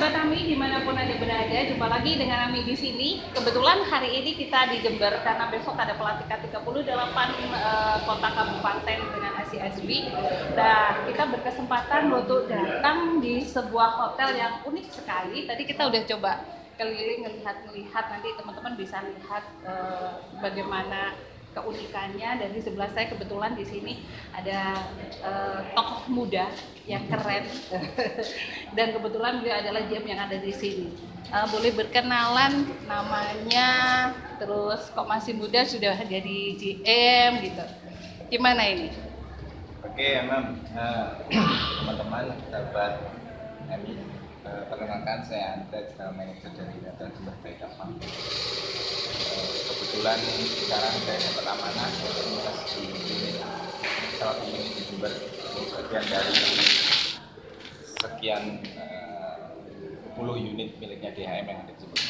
Sahabat Ami dimanapun Anda berada, jumpa lagi dengan Ami di sini. Kebetulan hari ini kita di Jember karena besok ada pelantikan 38 kota kabupaten dengan ACSB. Nah, kita berkesempatan untuk datang di sebuah hotel yang unik sekali. Tadi kita udah coba keliling melihat, nanti teman-teman bisa lihat bagaimana keunikannya. Dan di sebelah saya kebetulan di sini ada tokoh muda yang keren dan kebetulan beliau adalah GM yang ada di sini. Boleh berkenalan namanya, terus kok masih muda sudah jadi GM gitu. Gimana ini? Oke, teman-teman, sahabat Ami, perkenalkan saya Andre, General Manager dari Hotel Jember by Kapang. Kebetulan sekarang saya dapat amanah di salah satu unit di Jember, bagian dari sekian 10 unit miliknya DHM yang ada di Jember.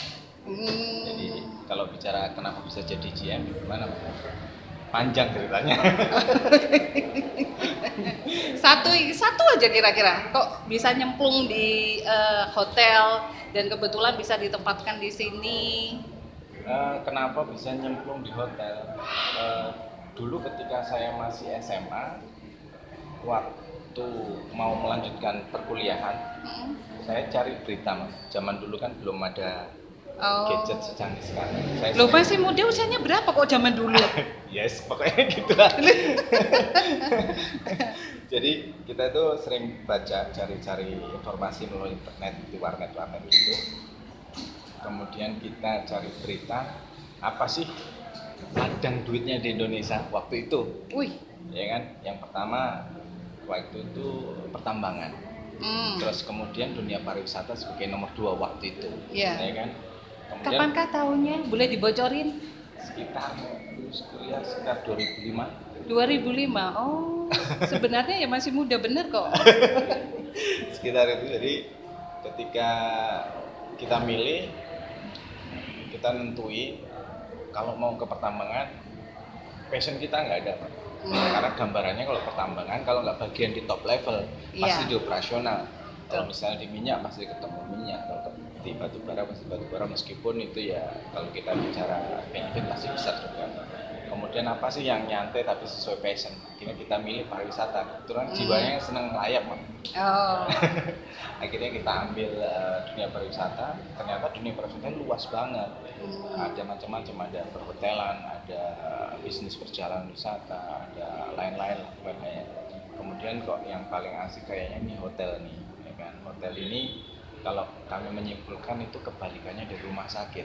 Jadi kalau bicara kenapa bisa jadi GM, gimana Mas? Panjang ceritanya. Satu aja kira-kira kok bisa nyemplung di hotel dan kebetulan bisa ditempatkan di sini. Kenapa bisa nyemplung di hotel? Dulu ketika saya masih SMA, waktu mau melanjutkan perkuliahan, saya cari berita, Mas. Zaman dulu kan belum ada gadget secanggih sekarang. Loh, masih muda, usianya berapa kok zaman dulu? Yes, pokoknya gitulah. Jadi kita tuh sering baca, cari-cari informasi melalui internet, di warnet gitu. Kemudian kita cari berita, apa sih ladang duitnya di Indonesia waktu itu? Wih. Ya kan, yang pertama waktu itu pertambangan. Terus kemudian dunia pariwisata sebagai nomor 2 waktu itu. Yeah. Ya kan. Kemudian, kapankah tahunnya? Boleh dibocorin? Sekitar kuliah sekitar 2005. 2005. Oh, sebenarnya ya masih muda bener kok. Sekitar itu. Jadi ketika kita milih, kita nentuin kalau mau ke pertambangan, passion kita nggak ada. Karena gambarannya kalau pertambangan, kalau nggak bagian di top level, pasti di operasional. Kalau misalnya di minyak pasti ketemu minyak, kalau di batu bara pasti batu bara, meskipun itu ya kalau kita bicara benefit pasti besar juga. Kemudian apa sih yang nyantai tapi sesuai passion? Akhirnya kita milih pariwisata. Kebetulan jiwanya seneng ngelayap, Mak. Oh. Akhirnya kita ambil dunia pariwisata. Ternyata dunia pariwisata luas banget. Ada macam-macam, ada perhotelan, ada bisnis perjalanan wisata, ada lain-lain lah pokoknya. Kemudian kok yang paling asik kayaknya ini hotel nih, ya kan? Hotel ini kalau kami menyimpulkan itu kebalikannya dari rumah sakit.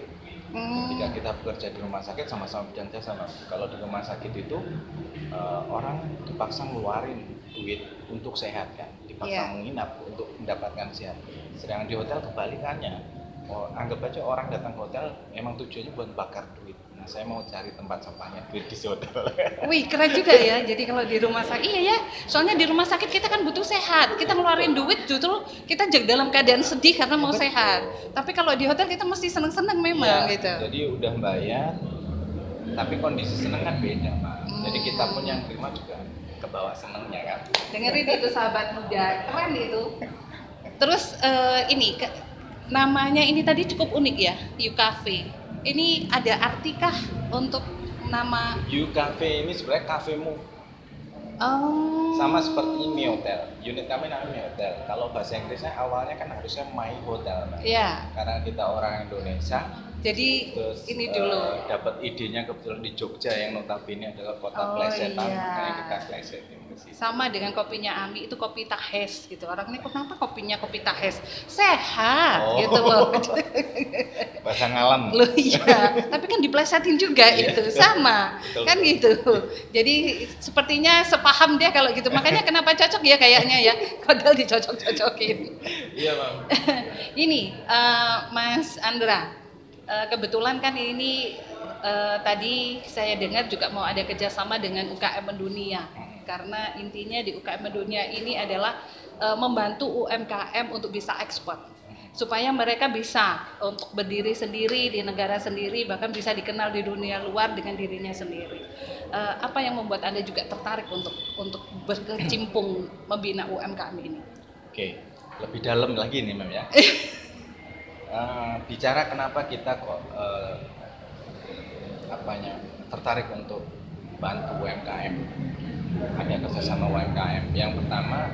Ketika kita bekerja di rumah sakit sama-sama bidang jasa, kalau di rumah sakit itu orang dipaksa ngeluarin duit untuk sehat kan, dipaksa menginap untuk mendapatkan sehat. Sedangkan di hotel kebalikannya, anggap aja orang datang ke hotel emang tujuannya buat bakar duit. Nah, saya mau cari tempat sampahnya duit di hotel. Wih, keren juga ya. Jadi kalau di rumah sakit, iya ya. Soalnya di rumah sakit kita kan butuh sehat. Kita ngeluarin duit justru kita dalam keadaan sedih karena mau sehat. Tapi kalau di hotel kita mesti seneng-seneng memang gitu. Jadi udah bayar, tapi kondisi seneng kan beda, Pak. Jadi kita pun yang terima juga ke bawah senengnya kan. Dengerin itu sahabat muda, keren itu. Terus namanya ini tadi cukup unik ya, U Cafe. Ini ada artikah untuk nama U Cafe ini sebenarnya kafemu. Oh. Sama seperti Mi Hotel. Unit kami namanya Mi Hotel. Kalau bahasa Inggrisnya awalnya kan harusnya My Hotel, Mbak. Iya. Karena kita orang Indonesia. Jadi terus, ini dulu dapat idenya kebetulan di Jogja yang notabene adalah kota plesetan, makanya kita plesetin ke situ. Sama dengan kopinya Ami itu kopi tahes gitu. Orang ini kenapa kopinya kopi tahes? Sehat gitu loh. Bahasa ngalam. Loh iya, tapi kan diplesetin juga itu sama. Betul. Kan gitu. Jadi sepertinya sepaham dia kalau gitu. Makanya kenapa cocok ya kayaknya ya. Kodal dicocok-cocokin. Iya, Bang. Ini Mas Andra. Kebetulan kan ini tadi saya dengar juga mau ada kerjasama dengan UKM Mendunia, karena intinya di UKM Mendunia ini adalah membantu UMKM untuk bisa ekspor, supaya mereka bisa untuk berdiri sendiri di negara sendiri, bahkan bisa dikenal di dunia luar dengan dirinya sendiri. Apa yang membuat Anda juga tertarik untuk berkecimpung membina UMKM ini? Oke, lebih dalam lagi nih, Mem ya. Bicara kenapa kita kok tertarik untuk bantu UMKM, ada kerjasama UMKM. Yang pertama,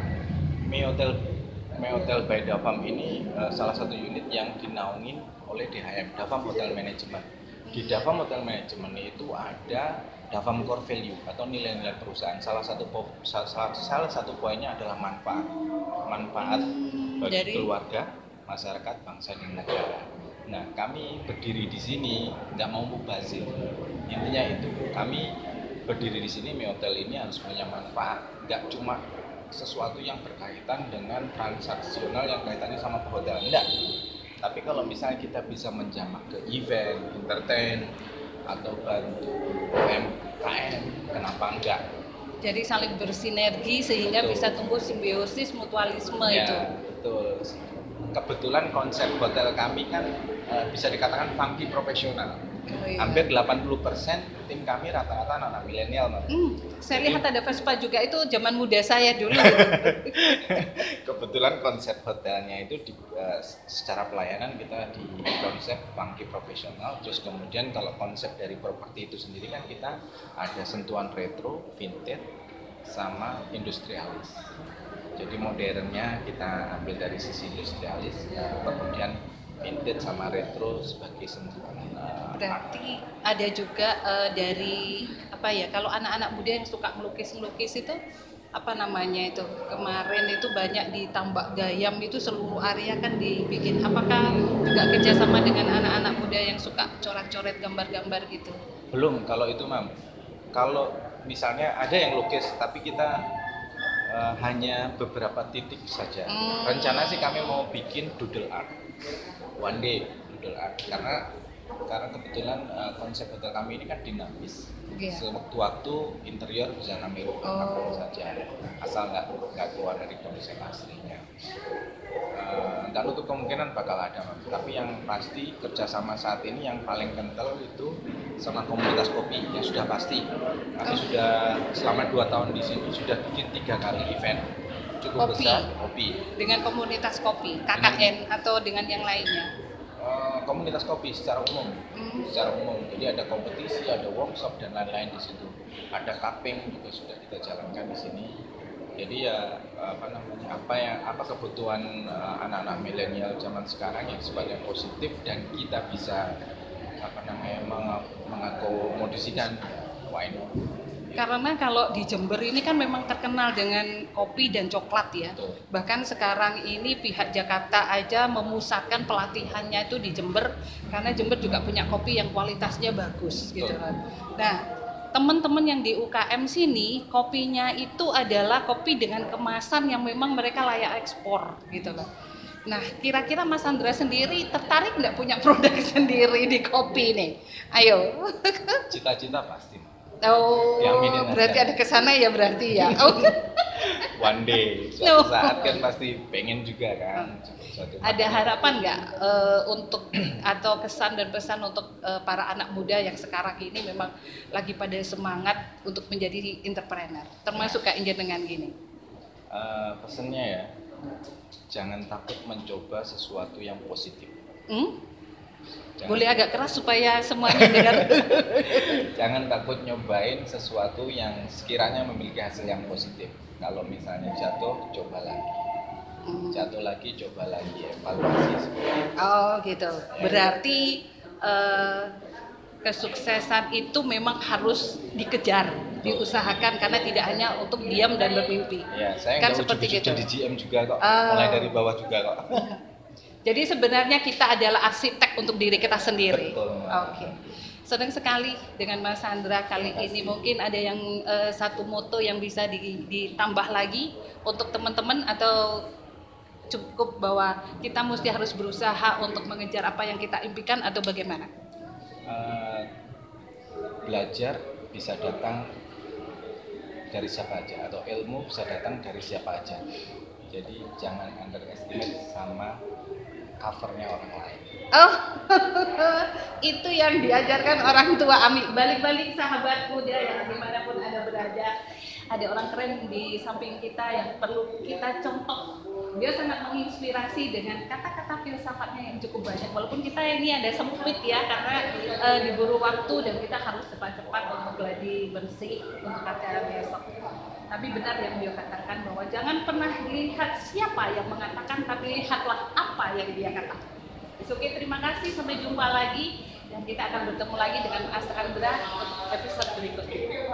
Mi Hotel by Davam ini salah satu unit yang dinaungin oleh DHM, Davam Hotel Management. Di Davam Hotel Management itu ada Davam Core Value atau nilai-nilai perusahaan. Salah satu poinnya adalah manfaat bagi keluarga, masyarakat, bangsa dan negara. Nah, kami berdiri di sini nggak mau mubazir. Intinya itu, kami berdiri di sini, Mi Hotel ini harus punya manfaat, nggak cuma sesuatu yang berkaitan dengan transaksional yang kaitannya sama perhotelan, enggak. Tapi kalau misalnya kita bisa menjamak ke event, entertain, atau bantu UMKM, kenapa enggak? Jadi saling bersinergi sehingga Betul. bisa tumbuh simbiosis mutualisme Ya, itu. betul. Kebetulan konsep hotel kami kan bisa dikatakan funky profesional. Oh, iya. Hampir 80% tim kami rata-rata anak-anak milenial. Saya lihat ada Vespa juga, itu zaman muda saya dulu. Gitu. Kebetulan konsep hotelnya itu secara pelayanan kita di konsep funky profesional. Terus kemudian kalau konsep dari properti itu sendiri kan kita ada sentuhan retro, vintage, sama industrialis. Jadi modernnya kita ambil dari sisi industrialis, kemudian vintage sama retro sebagai sentuhan. Berarti ada juga dari apa ya? Kalau anak-anak muda yang suka melukis itu apa namanya itu? Kemarin itu banyak di Tambak Gayam itu seluruh area kan dibikin. Apakah juga kerjasama dengan anak-anak muda yang suka coret-coret gambar-gambar gitu? Belum, kalau itu Mam. Kalau misalnya ada yang lukis, tapi kita hanya beberapa titik saja. Rencana sih kami mau bikin doodle art, one day doodle art, karena kebetulan konsep hotel kami ini kan dinamis. Yeah. Sewaktu-waktu interior bisa kami rubah saja, asal nggak keluar dari konsep aslinya. Dan untuk kemungkinan bakal ada, tapi yang pasti kerjasama saat ini yang paling kental itu sama komunitas kopi, yang sudah pasti. Kami sudah selama 2 tahun di sini sudah bikin 3 kali event cukup Kopi. besar kopi. Dengan komunitas kopi, KKN atau dengan yang lainnya? Komunitas kopi secara umum, jadi ada kompetisi, ada workshop dan lain-lain di situ. Ada cupping juga sudah kita jalankan di sini. Jadi ya apa kebutuhan anak-anak milenial zaman sekarang yang sifatnya positif dan kita bisa mengakomodasikan, why not? Karena kalau di Jember ini kan memang terkenal dengan kopi dan coklat ya. Betul. Bahkan sekarang ini pihak Jakarta aja memusatkan pelatihannya itu di Jember, karena Jember juga punya kopi yang kualitasnya bagus gitu kan. Nah, teman-teman yang di UKM sini kopinya itu adalah kopi dengan kemasan yang memang mereka layak ekspor gitu loh. Nah, kira-kira Mas Andra sendiri tertarik nggak punya produk sendiri di kopi nih? Ayo. Cita-cita pasti. Oh, berarti ada kesana ya berarti ya. Oh. One day, suatu saat kan pasti pengen juga kan. Ada harapan nggak untuk atau kesan dan pesan untuk para anak muda yang sekarang ini memang lagi pada semangat untuk menjadi entrepreneur, termasuk Kak Injen dengan gini? Pesannya ya, jangan takut mencoba sesuatu yang positif. Boleh agak keras supaya semuanya dengar. Jangan takut nyobain sesuatu yang sekiranya memiliki hasil yang positif. Kalau misalnya jatuh, coba lagi. Jatuh lagi, coba lagi, evaluasi. Oh gitu. Ya. Berarti kesuksesan itu memang harus dikejar, diusahakan, karena tidak hanya untuk diam dan bermimpi. Ya, saya kan nggak seperti gitu. Jadi GM juga kok, mulai dari bawah juga kok. Jadi sebenarnya kita adalah arsitek untuk diri kita sendiri. Betul. Oke. Senang sekali dengan Mas Andra kali ini. Mungkin ada yang satu moto yang bisa ditambah lagi untuk teman-teman, atau cukup bahwa kita mesti harus berusaha untuk mengejar apa yang kita impikan, atau bagaimana? Belajar bisa datang dari siapa aja, atau ilmu bisa datang dari siapa aja. Jadi jangan underestimate sama covernya orang lain. Oh, itu yang diajarkan orang tua Ami. Balik-balik sahabat muda yang dimanapun Anda berada, ada orang keren di samping kita yang perlu kita contoh Dia sangat menginspirasi dengan kata-kata filsafatnya yang cukup banyak. Walaupun kita ini ada sempit ya, karena diburu waktu dan kita harus cepat-cepat untuk gladi bersih untuk acara besok. Tapi benar yang beliau katakan bahwa jangan pernah dilihat siapa yang mengatakan, tapi lihatlah apa yang dia katakan. Oke, terima kasih. Sampai jumpa lagi. Dan kita akan bertemu lagi dengan Mas Andra episode berikutnya.